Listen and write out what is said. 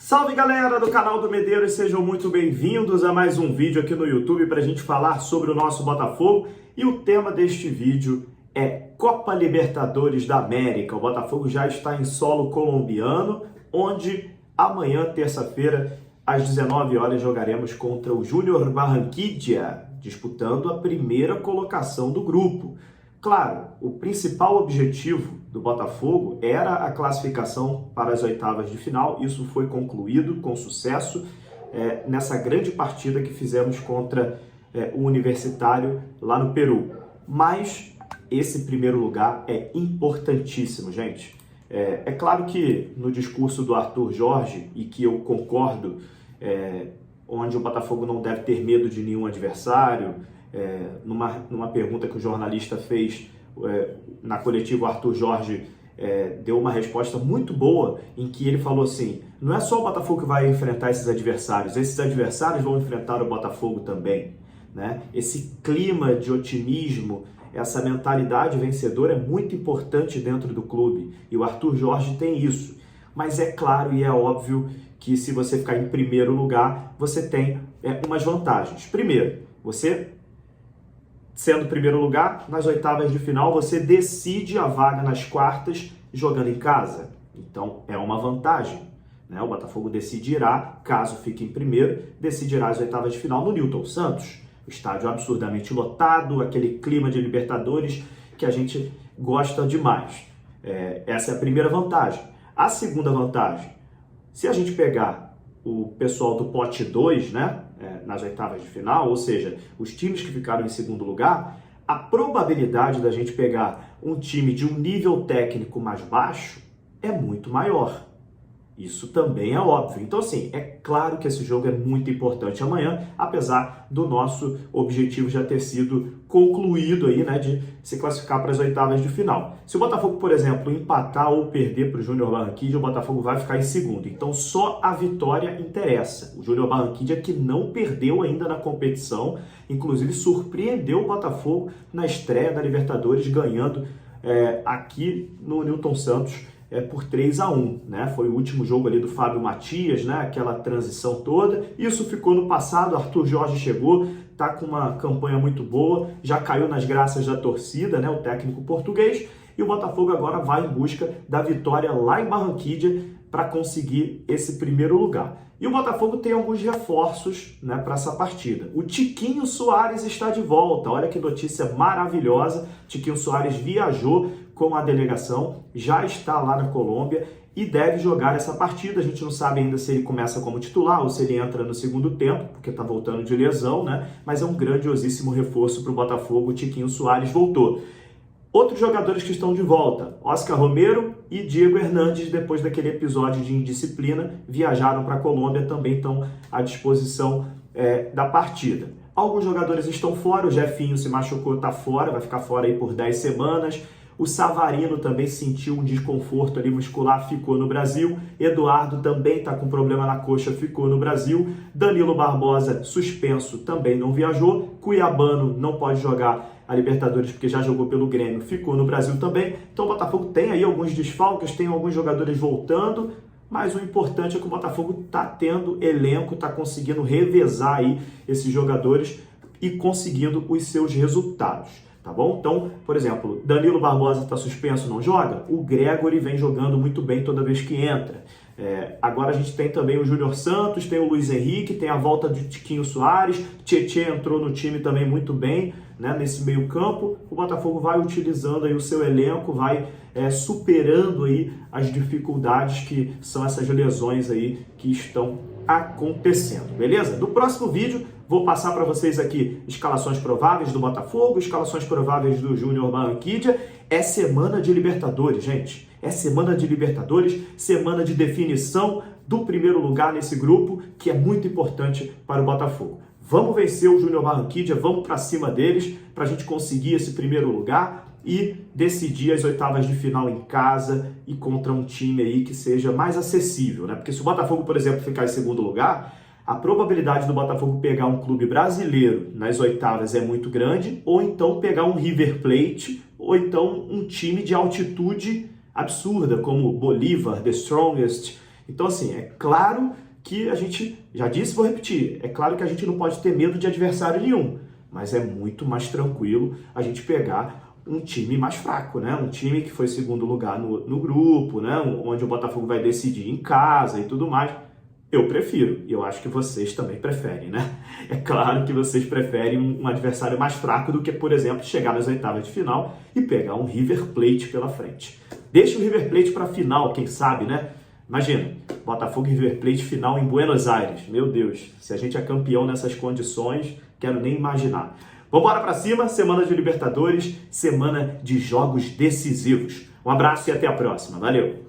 Salve galera do canal do Medeiros, sejam muito bem-vindos a mais um vídeo aqui no YouTube para a gente falar sobre o nosso Botafogo. E o tema deste vídeo é Copa Libertadores da América. O Botafogo já está em solo colombiano, onde amanhã, terça-feira, às 19 horas, jogaremos contra o Junior Barranquilla, disputando a primeira colocação do grupo. Claro, o principal objetivo do Botafogo era a classificação para as oitavas de final. Isso foi concluído com sucesso nessa grande partida que fizemos contra o Universitário lá no Peru. Mas esse primeiro lugar é importantíssimo, gente. É claro que no discurso do Arthur Jorge, e que eu concordo, onde o Botafogo não deve ter medo de nenhum adversário, numa pergunta que o jornalista fez na coletiva, o Arthur Jorge deu uma resposta muito boa, em que ele falou assim: não é só o Botafogo que vai enfrentar esses adversários vão enfrentar o Botafogo também, né? Esse clima de otimismo, essa mentalidade vencedora é muito importante dentro do clube, e o Arthur Jorge tem isso. Mas é claro e é óbvio que se você ficar em primeiro lugar, você tem umas vantagens. Primeiro, você sendo primeiro lugar, nas oitavas de final, você decide a vaga nas quartas jogando em casa. Então, é uma vantagem, né? O Botafogo decidirá, caso fique em primeiro, decidirá as oitavas de final no Newton Santos. O estádio absurdamente lotado, aquele clima de Libertadores que a gente gosta demais. Essa é a primeira vantagem. A segunda vantagem, se a gente pegar o pessoal do pote 2, né, nas oitavas de final, ou seja, os times que ficaram em segundo lugar, a probabilidade da gente pegar um time de um nível técnico mais baixo é muito maior. Isso também é óbvio. Então, assim, é claro que esse jogo é muito importante amanhã, apesar do nosso objetivo já ter sido concluído aí, né, de se classificar para as oitavas de final. Se o Botafogo, por exemplo, empatar ou perder para o Junior Barranquilla, o Botafogo vai ficar em segundo. Então, só a vitória interessa. O Junior Barranquilla, que não perdeu ainda na competição, inclusive surpreendeu o Botafogo na estreia da Libertadores, ganhando aqui no Newton Santos, por 3-1, né? Foi o último jogo ali do Fábio Matias, né? Aquela transição toda. Isso ficou no passado, Arthur Jorge chegou, tá com uma campanha muito boa, já caiu nas graças da torcida, né? O técnico português, e o Botafogo agora vai em busca da vitória lá em Barranquilla para conseguir esse primeiro lugar. E o Botafogo tem alguns reforços, né, para essa partida. O Tiquinho Soares está de volta. Olha que notícia maravilhosa. Tiquinho Soares viajou com a delegação, já está lá na Colômbia e deve jogar essa partida. A gente não sabe ainda se ele começa como titular ou se ele entra no segundo tempo, porque está voltando de lesão, né? Mas é um grandiosíssimo reforço para o Botafogo. O Tiquinho Soares voltou. Outros jogadores que estão de volta: Oscar Romero e Diego Hernandes, depois daquele episódio de indisciplina, viajaram para a Colômbia, também estão à disposição da partida. Alguns jogadores estão fora, o Jefinho se machucou, está fora, vai ficar fora aí por 10 semanas. O Savarino também sentiu um desconforto ali muscular, ficou no Brasil. Eduardo também está com problema na coxa, ficou no Brasil. Danilo Barbosa, suspenso, também não viajou. Cuiabano não pode jogar a Libertadores porque já jogou pelo Grêmio, ficou no Brasil também. Então o Botafogo tem aí alguns desfalques, tem alguns jogadores voltando, mas o importante é que o Botafogo está tendo elenco, está conseguindo revezar aí esses jogadores e conseguindo os seus resultados. Tá bom? Então, por exemplo, Danilo Barbosa está suspenso, não joga? O Gregory vem jogando muito bem toda vez que entra. Agora a gente tem também o Júnior Santos, tem o Luiz Henrique, tem a volta de Tiquinho Soares, Tietê entrou no time também muito bem, né, nesse meio campo. O Botafogo vai utilizando aí o seu elenco, vai superando aí as dificuldades que são essas lesões aí que estão acontecendo, beleza? No próximo vídeo vou passar para vocês aqui escalações prováveis do Botafogo, escalações prováveis do Junior Barranquilla. É semana de Libertadores, gente. É semana de Libertadores, semana de definição do primeiro lugar nesse grupo, que é muito importante para o Botafogo. Vamos vencer o Junior Barranquilla, vamos para cima deles, para a gente conseguir esse primeiro lugar e decidir as oitavas de final em casa e contra um time aí que seja mais acessível, né? Porque se o Botafogo, por exemplo, ficar em segundo lugar, a probabilidade do Botafogo pegar um clube brasileiro nas oitavas é muito grande, ou então pegar um River Plate, ou então um time de altitude absurda, como Bolívar, The Strongest. Então, assim, é claro que a gente, já disse, vou repetir, é claro que a gente não pode ter medo de adversário nenhum, mas é muito mais tranquilo a gente pegar um time mais fraco, né? Um time que foi segundo lugar no grupo, né? Onde o Botafogo vai decidir em casa e tudo mais. Eu prefiro, e eu acho que vocês também preferem, né? É claro que vocês preferem um adversário mais fraco do que, por exemplo, chegar nas oitavas de final e pegar um River Plate pela frente. Deixa o River Plate para a final, quem sabe, né? Imagina, Botafogo e River Plate final em Buenos Aires. Meu Deus, se a gente é campeão nessas condições, quero nem imaginar. Vambora para cima, semana de Libertadores, semana de jogos decisivos. Um abraço e até a próxima. Valeu!